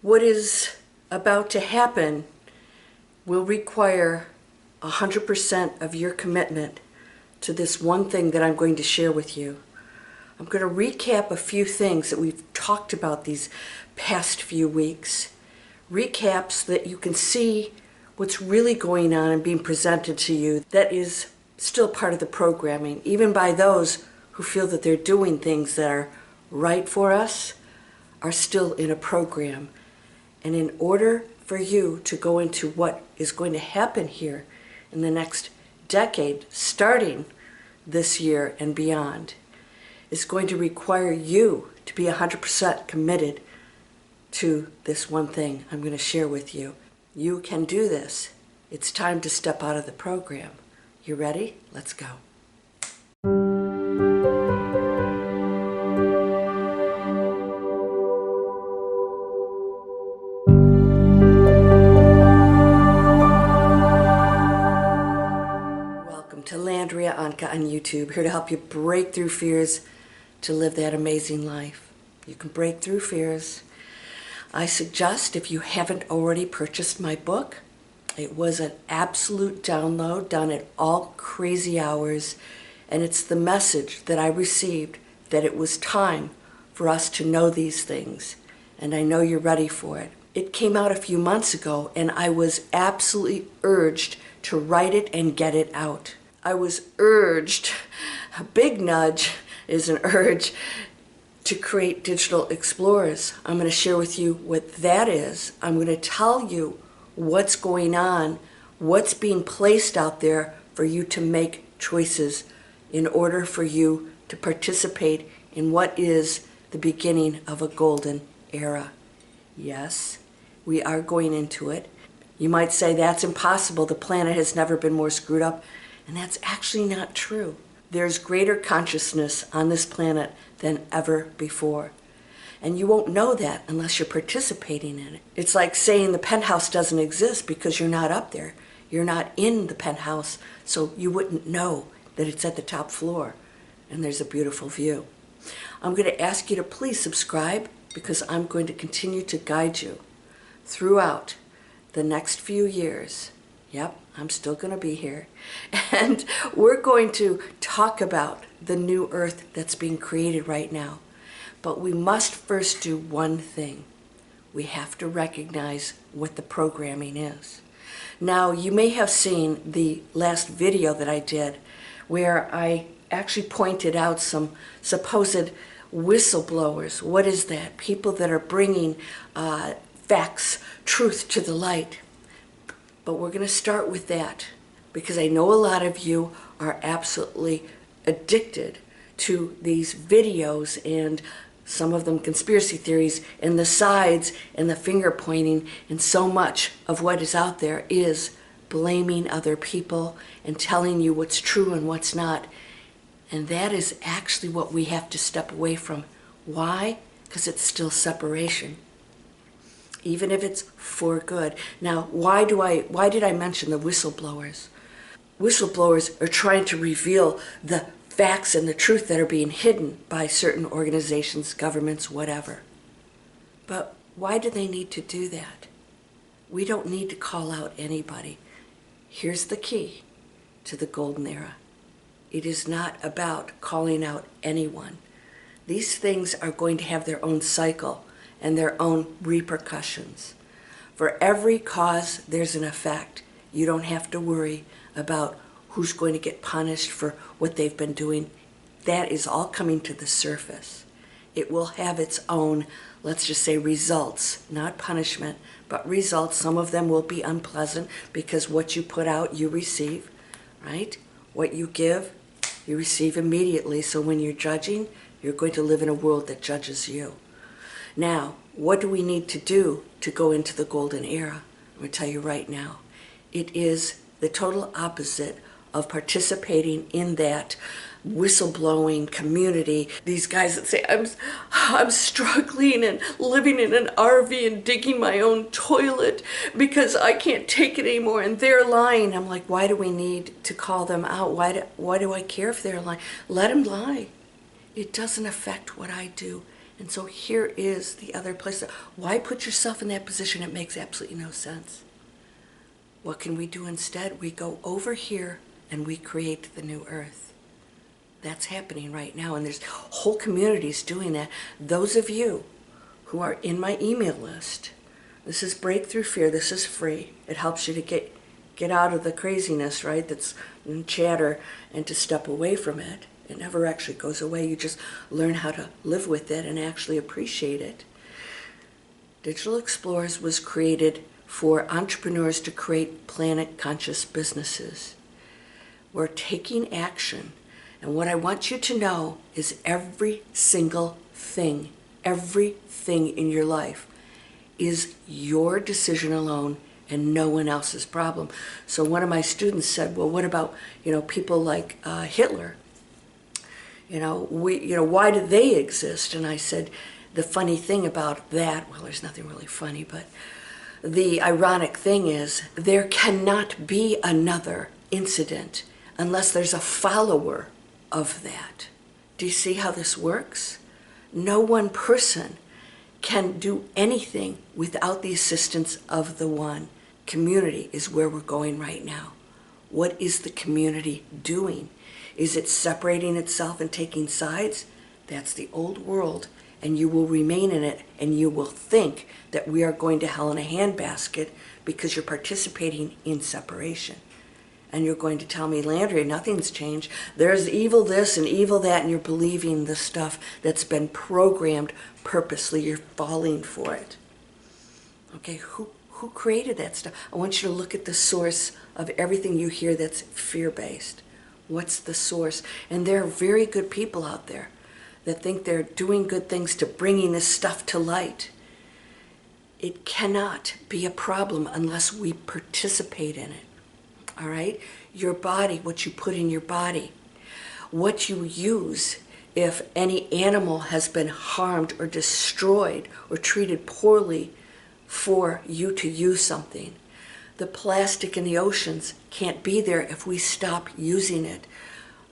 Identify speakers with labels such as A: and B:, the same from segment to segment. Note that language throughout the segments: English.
A: What is about to happen will require 100% of your commitment to this one thing that I'm going to share with you. I'm going to recap a few things that we've talked about these past few weeks. Recaps that you can see what's really going on and being presented to you that is still part of the programming, even by those who feel that they're doing things that are right for us, are still in a program. And in order for you to go into what is going to happen here in the next decade, starting this year and beyond, is going to require you to be 100% committed to this one thing I'm going to share with you. You can do this. It's time to step out of the program. You ready? Let's go. Welcome to Landria, Onkka on YouTube, here to help you break through fears to live that amazing life. You can break through fears. I suggest, if you haven't already purchased my book, it was an absolute download done at all crazy hours, and it's the message that I received that it was time for us to know these things, and I know you're ready for it. It came out a few months ago, and I was absolutely urged to write it and get it out. I was urged, a big nudge is an urge, to create Digital Explorers. I'm going to share with you what that is. I'm going to tell you what's going on, what's being placed out there for you to make choices in order for you to participate in what is the beginning of a golden era. Yes, we are going into it. You might say that's impossible. The planet has never been more screwed up. And that's actually not true. There's greater consciousness on this planet than ever before. And you won't know that unless you're participating in it. It's like saying the penthouse doesn't exist because you're not up there. You're not in the penthouse, so you wouldn't know that it's at the top floor and there's a beautiful view. I'm going to ask you to please subscribe because I'm going to continue to guide you throughout the next few years. Yep, I'm still going to be here. And we're going to talk about the new earth that's being created right now. But we must first do one thing. We have to recognize what the programming is. Now, you may have seen the last video that I did where I actually pointed out some supposed whistleblowers. What is that? People that are bringing facts, truth to the light. But we're going to start with that because I know a lot of you are absolutely addicted to these videos and some of them conspiracy theories and the sides and the finger pointing, and so much of what is out there is blaming other people and telling you what's true and what's not. And that is actually what we have to step away from. Why? Because it's still separation, even if it's for good. Now, why did I mention the whistleblowers? Whistleblowers are trying to reveal the facts and the truth that are being hidden by certain organizations, governments, whatever. But why do they need to do that? We don't need to call out anybody. Here's the key to the golden era. It is not about calling out anyone. These things are going to have their own cycle and their own repercussions. For every cause, there's an effect. You don't have to worry about who's going to get punished for what they've been doing. That is all coming to the surface. It will have its own, let's just say, results, not punishment, but results. Some of them will be unpleasant because what you put out, you receive, right? What you give, you receive immediately. So when you're judging, you're going to live in a world that judges you. Now, what do we need to do to go into the golden era? I'm going to tell you right now. It is the total opposite of participating in that whistleblowing community. These guys that say, I'm struggling and living in an RV and digging my own toilet because I can't take it anymore, and they're lying. I'm like, why do we need to call them out? Why do I care if they're lying? Let them lie. It doesn't affect what I do And so here is the other place. Why put yourself in that position? It makes absolutely no sense. What can we do instead? We go over here and we create the new earth. That's happening right now, and there's whole communities doing that. Those of you who are in my email list, this is Breakthrough Fear. This is free. It helps you to get out of the craziness, right, that's in chatter, and to step away from it. It never actually goes away. You just learn how to live with it and actually appreciate it. Digital Explorers was created for entrepreneurs to create planet-conscious businesses. We're taking action. And what I want you to know is every single thing, everything in your life is your decision alone and no one else's problem. So one of my students said, well, what about, people like Hitler? Why do they exist? And I said, the funny thing about that, well, there's nothing really funny, but the ironic thing is there cannot be another incident unless there's a follower of that. Do you see how this works? No one person can do anything without the assistance of the one. Community is where we're going right now. What is the community doing? Is it separating itself and taking sides? That's the old world, and you will remain in it, and you will think that we are going to hell in a handbasket because you're participating in separation. And you're going to tell me, Landria, nothing's changed. There's evil this and evil that, and you're believing the stuff that's been programmed purposely. You're falling for it. Okay, who created that stuff? I want you to look at the source of everything you hear that's fear-based. What's the source? And there are very good people out there that think they're doing good things to bringing this stuff to light. It cannot be a problem unless we participate in it. All right? Your body, what you put in your body, what you use if any animal has been harmed or destroyed or treated poorly for you to use something. The plastic in the oceans can't be there if we stop using it.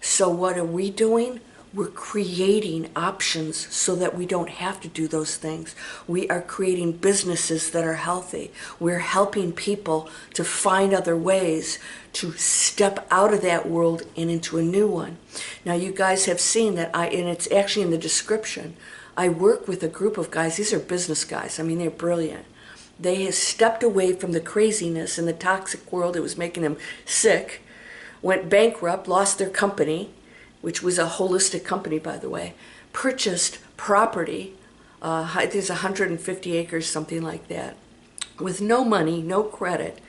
A: So what are we doing? We're creating options so that we don't have to do those things. We are creating businesses that are healthy. We're helping people to find other ways to step out of that world and into a new one. Now you guys have seen that and it's actually in the description, I work with a group of guys. These are business guys. I mean, they're brilliant. They have stepped away from the craziness and the toxic world that was making them sick, went bankrupt, lost their company, which was a holistic company, by the way, purchased property, there's 150 acres, something like that, with no money, no credit,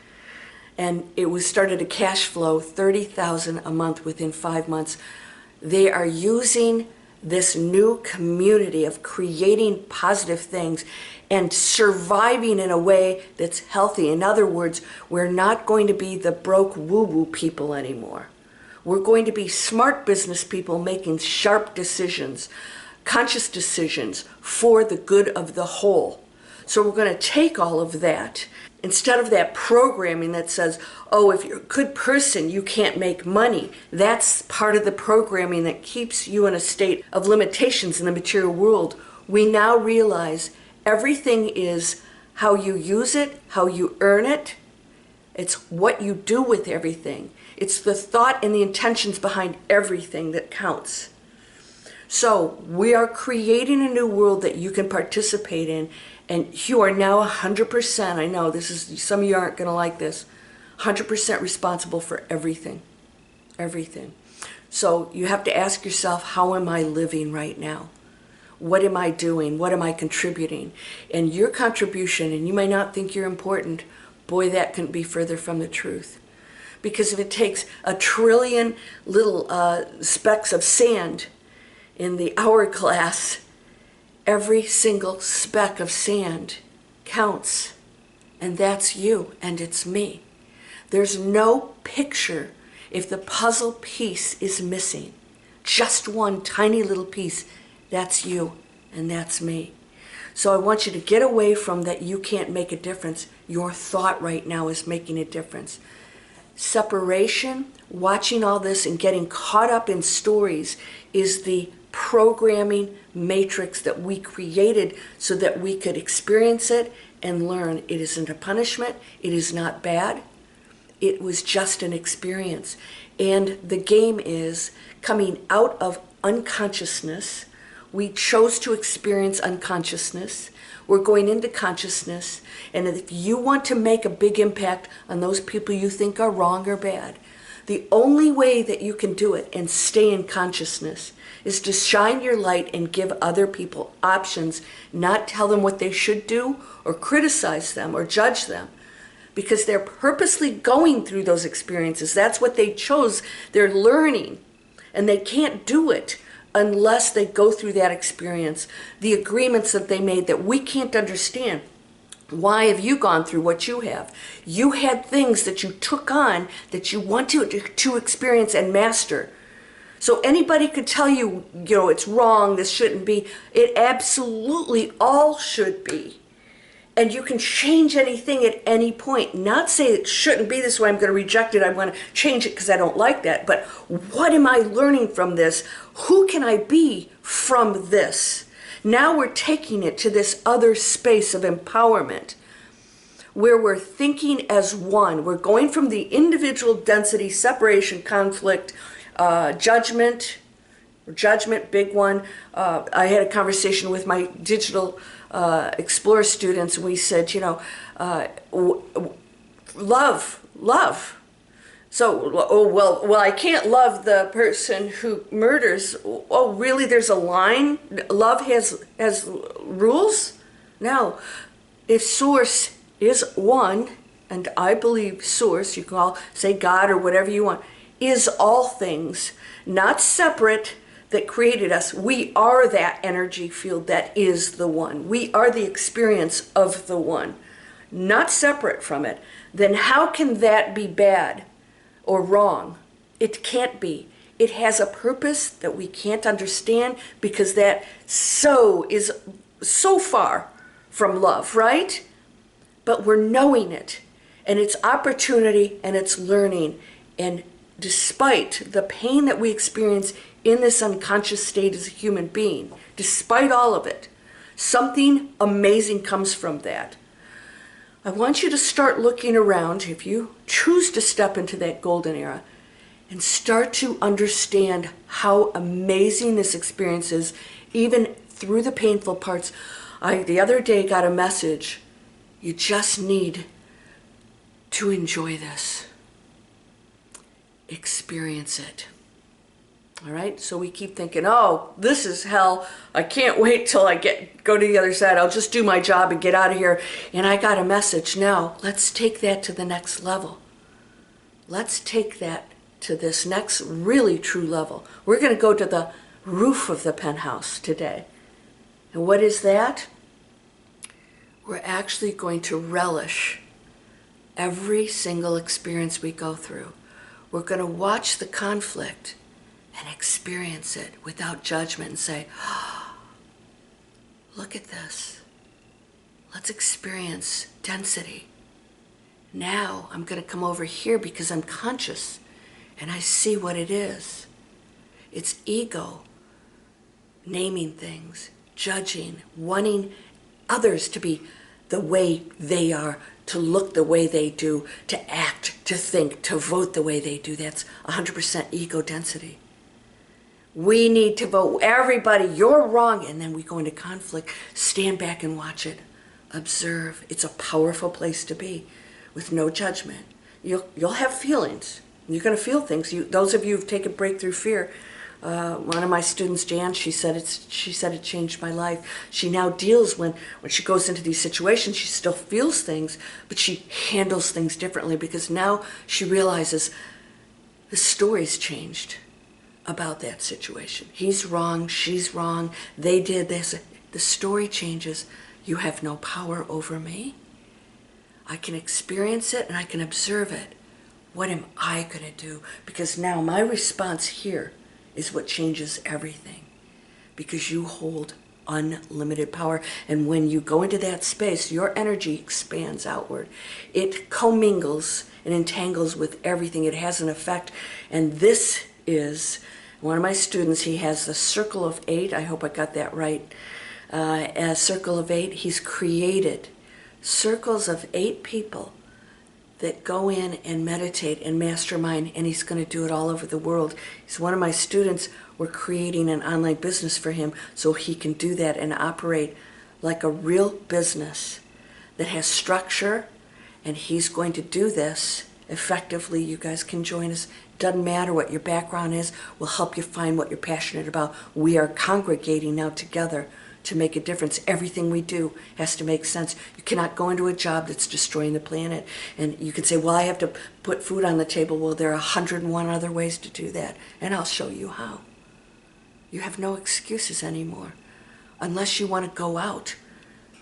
A: and it was started to cash flow $30,000 a month within 5 months. They are using this new community of creating positive things and surviving in a way that's healthy. In other words, we're not going to be the broke woo-woo people anymore. We're going to be smart business people making sharp decisions, conscious decisions for the good of the whole. So we're going to take all of that, instead of that programming that says, oh, if you're a good person, you can't make money. That's part of the programming that keeps you in a state of limitations in the material world. We now realize everything is how you use it, how you earn it. It's what you do with everything. It's the thought and the intentions behind everything that counts. So we are creating a new world that you can participate in, and you are now 100%, I know this is, some of you aren't going to like this, 100% responsible for everything. Everything. So you have to ask yourself, how am I living right now? What am I doing? What am I contributing? And your contribution, and you may not think you're important, boy, that couldn't be further from the truth. Because if it takes 1 trillion little specks of sand in the hourglass, every single speck of sand counts. And that's you, and it's me. There's no picture if the puzzle piece is missing. Just one tiny little piece. That's you, and that's me. So I want you to get away from that you can't make a difference. Your thought right now is making a difference. Separation, watching all this and getting caught up in stories is the programming matrix that we created so that we could experience it and learn. It isn't a punishment. It is not bad. It was just an experience. And the game is coming out of unconsciousness. We chose to experience unconsciousness. We're going into consciousness. And if you want to make a big impact on those people you think are wrong or bad, the only way that you can do it and stay in consciousness is to shine your light and give other people options, not tell them what they should do or criticize them or judge them, because they're purposely going through those experiences. That's what they chose. They're learning, and they can't do it unless they go through that experience. The agreements that they made that we can't understand. Why have you gone through what you have? You had things that you took on that you want to experience and master. So anybody could tell you, it's wrong, this shouldn't be. It absolutely all should be. And you can change anything at any point. Not say it shouldn't be this way, I'm going to reject it, I want to change it because I don't like that. But what am I learning from this? Who can I be from this? Now we're taking it to this other space of empowerment where we're thinking as one. We're going from the individual density, separation, conflict, judgment, big one. I had a conversation with my digital Explorer students, and we said, love. So, well, I can't love the person who murders. Oh, really? There's a line? Love has rules? Now, if Source is one, and I believe Source, you can say God or whatever you want, is all things, not separate, that created us. We are that energy field that is the one. We are the experience of the one, not separate from it. Then how can that be bad or wrong? It can't be. It has a purpose that we can't understand because that is so far from love, right? But we're knowing it, and it's opportunity and it's learning. And despite the pain that we experience in this unconscious state as a human being, despite all of it, something amazing comes from that. I want you to start looking around, if you choose to step into that golden era, and start to understand how amazing this experience is, even through the painful parts. I, the other day, got a message. You just need to enjoy this. Experience it. All right, so we keep thinking, oh, this is hell. I can't wait till I go to the other side. I'll just do my job and get out of here. And I got a message. Now, let's take that to the next level. Let's take that to this next really true level. We're going to go to the roof of the penthouse today. And what is that? We're actually going to relish every single experience we go through. We're going to watch the conflict and experience it without judgment and say, oh, look at this. Let's experience density. Now I'm going to come over here because I'm conscious and I see what it is. It's ego, naming things, judging, wanting others to be the way they are, to look the way they do, to act, to think, to vote the way they do. That's 100% ego density. We need to vote. Everybody, you're wrong. And then we go into conflict. Stand back and watch it. Observe. It's a powerful place to be with no judgment. You'll have feelings. You're going to feel things. Those of you who've taken breakthrough fear, one of my students, Jan, she said it changed my life. She now deals when she goes into these situations, she still feels things, but she handles things differently because now she realizes the story's changed about that situation. He's wrong, she's wrong, they did this. The story changes. You have no power over me. I can experience it and I can observe it. What am I going to do? Because now my response here is what changes everything. Because you hold unlimited power. And when you go into that space, your energy expands outward. It commingles and entangles with everything. It has an effect. And this is One of my students, he has the circle of 8. I hope I got that right. A circle of 8. He's created circles of 8 people that go in and meditate and mastermind, and he's going to do it all over the world. He's one of my students. We're creating an online business for him so he can do that and operate like a real business that has structure, and he's going to do this effectively. You guys can join us. Doesn't matter what your background is. We'll help you find what you're passionate about. We are congregating now together to make a difference. Everything we do has to make sense. You cannot go into a job that's destroying the planet. And you can say, well, I have to put food on the table. Well, there are 101 other ways to do that. And I'll show you how. You have no excuses anymore. Unless you want to go out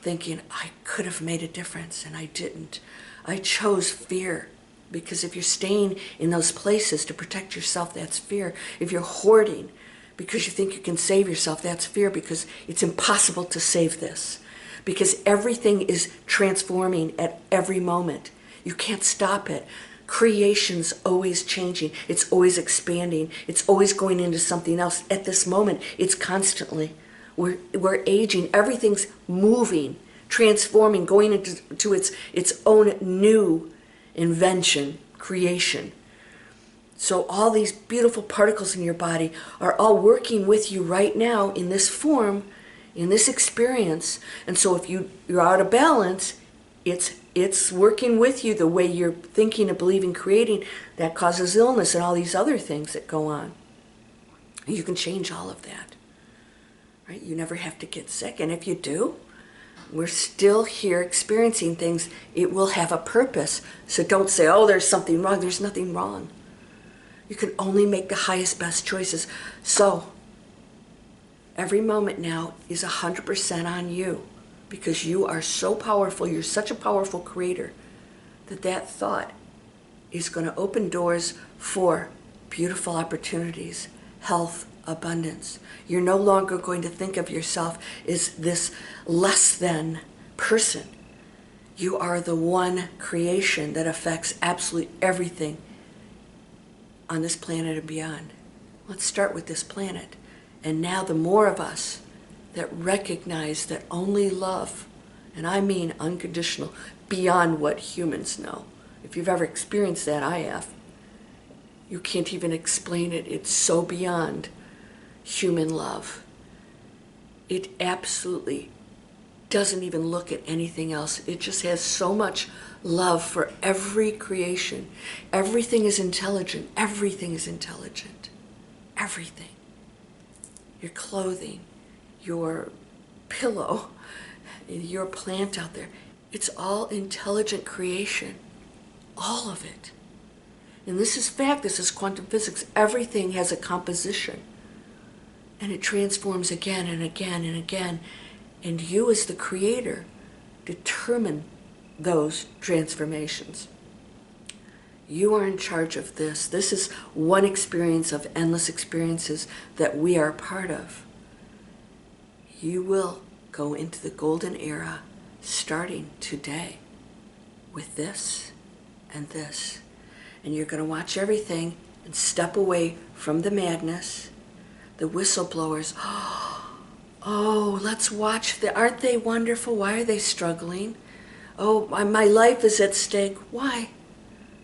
A: thinking, I could have made a difference and I didn't. I chose fear. Because if you're staying in those places to protect yourself, that's fear. If you're hoarding because you think you can save yourself, that's fear, because it's impossible to save this. Because everything is transforming at every moment. You can't stop it. Creation's always changing. It's always expanding. It's always going into something else. At this moment, it's constantly. We're aging. Everything's moving, transforming, going into its own new invention, creation. So all these beautiful particles in your body are all working with you right now in this form, in this experience. And so if you're out of balance, it's working with you the way you're thinking and believing, creating. That causes illness and all these other things that go on. You can change all of that. Right? You never have to get sick. And if you do, we're still here experiencing things. It will have a purpose. So don't say, oh, there's something wrong. There's nothing wrong. You can only make the highest, best choices. So every moment now is 100% on you, because you are so powerful. You're such a powerful creator that thought is going to open doors for beautiful opportunities, health, abundance. You're no longer going to think of yourself as this less than person. You are the one creation that affects absolutely everything on this planet and beyond. Let's start with this planet. And now the more of us that recognize that only love, and I mean unconditional, beyond what humans know. If you've ever experienced that, I have. You can't even explain it. It's so beyond human love. It absolutely doesn't even look at anything else. It just has so much love for every creation. Everything is intelligent. Everything is intelligent. Everything. Your clothing, your pillow, your plant out there. It's all intelligent creation. All of it. And this is fact. This is quantum physics. Everything has a composition. And it transforms again and again and again. And you as the creator determine those transformations. You are in charge of this. This is one experience of endless experiences that we are a part of. You will go into the golden era starting today with this and this. And you're going to watch everything and step away from the madness, the whistleblowers. Oh, let's watch. Aren't they wonderful? Why are they struggling? Oh, my life is at stake. Why?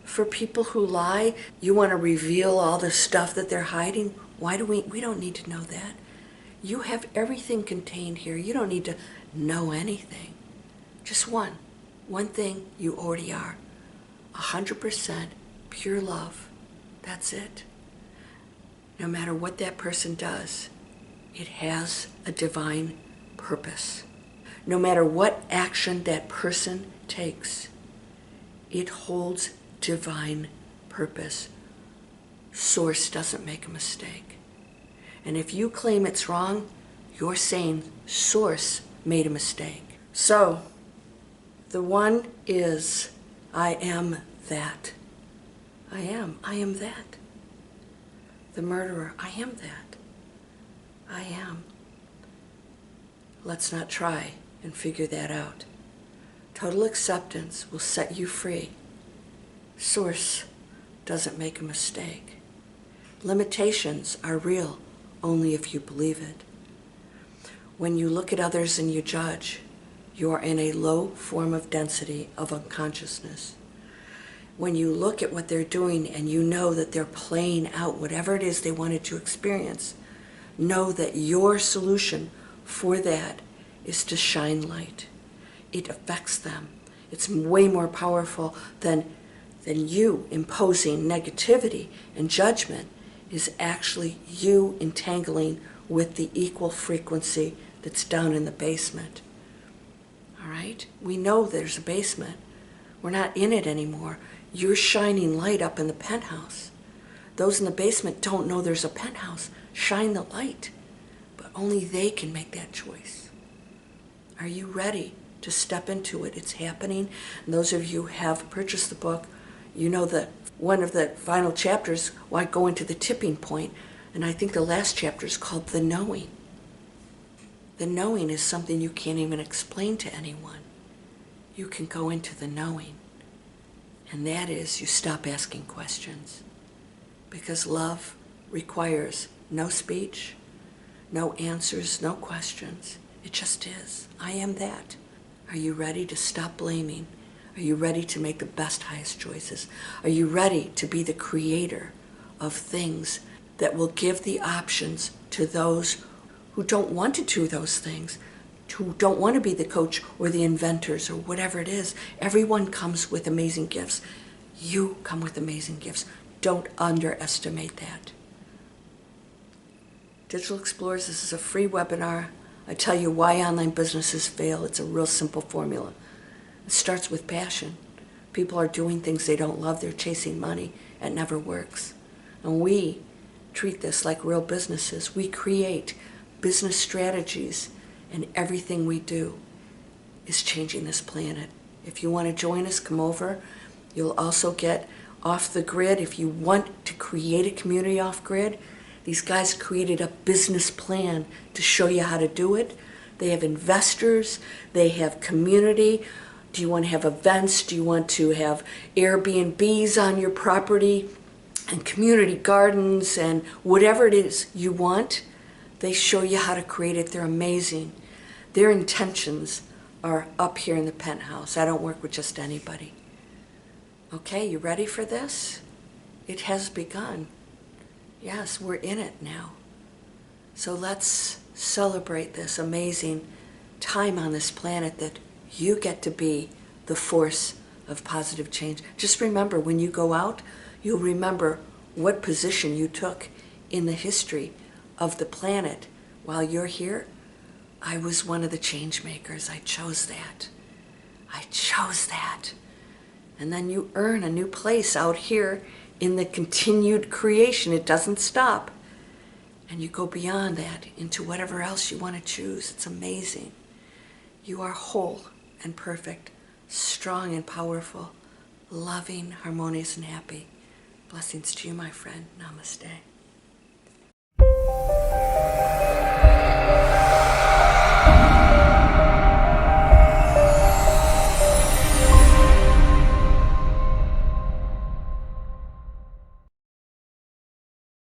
A: For people who lie, you want to reveal all the stuff that they're hiding? Why do we don't need to know that. You have everything contained here. You don't need to know anything. Just one thing you already are. 100% pure love. That's it. No matter what that person does, it has a divine purpose. No matter what action that person takes, it holds divine purpose. Source doesn't make a mistake. And if you claim it's wrong, you're saying Source made a mistake. So, the one is, I am that. I am that. The murderer, I am that. I am. Let's not try and figure that out. Total acceptance will set you free. Source doesn't make a mistake. Limitations are real only if you believe it. When you look at others and you judge, you are in a low form of density of unconsciousness. When you look at what they're doing and you know that they're playing out whatever it is they wanted to experience, know that your solution for that is to shine light. It affects them. It's way more powerful than you imposing negativity and judgment. Is actually you entangling with the equal frequency that's down in the basement. All right? We know there's a basement. We're not in it anymore. You're shining light up in the penthouse. Those in the basement don't know there's a penthouse. Shine the light. But only they can make that choice. Are you ready to step into it? It's happening. And those of you who have purchased the book, you know that one of the final chapters, why go into the tipping point, and I think the last chapter is called The Knowing. The knowing is something you can't even explain to anyone. You can go into the knowing, and that is you stop asking questions, because love requires no speech, no answers, no questions. It just is. I am that. Are you ready to stop blaming? Are you ready to make the best, highest choices? Are you ready to be the creator of things that will give the options to those who don't want to do those things, who don't want to be the coach or the inventors or whatever it is? Everyone comes with amazing gifts. You come with amazing gifts. Don't underestimate that. Digital Explorers, this is a free webinar. I tell you why online businesses fail. It's a real simple formula. It starts with passion. People are doing things they don't love. They're chasing money. It never works. And we treat this like real businesses. We create business strategies, and everything we do is changing this planet. If you want to join us, come over. You'll also get off the grid. If you want to create a community off grid, these guys created a business plan to show you how to do it. They have investors. They have community. Do you want to have events? Do you want to have Airbnbs on your property and community gardens and whatever it is you want? They show you how to create it. They're amazing. Their intentions are up here in the penthouse. I don't work with just anybody. Okay, you ready for this? It has begun. Yes, we're in it now. So let's celebrate this amazing time on this planet that you get to be the force of positive change. Just remember, when you go out, you'll remember what position you took in the history of the planet. While you're here, I was one of the change makers. I chose that. I chose that. And then you earn a new place out here in the continued creation. It doesn't stop. And you go beyond that into whatever else you want to choose. It's amazing. You are whole and perfect, strong and powerful, loving, harmonious, and happy. Blessings to you, my friend. Namaste.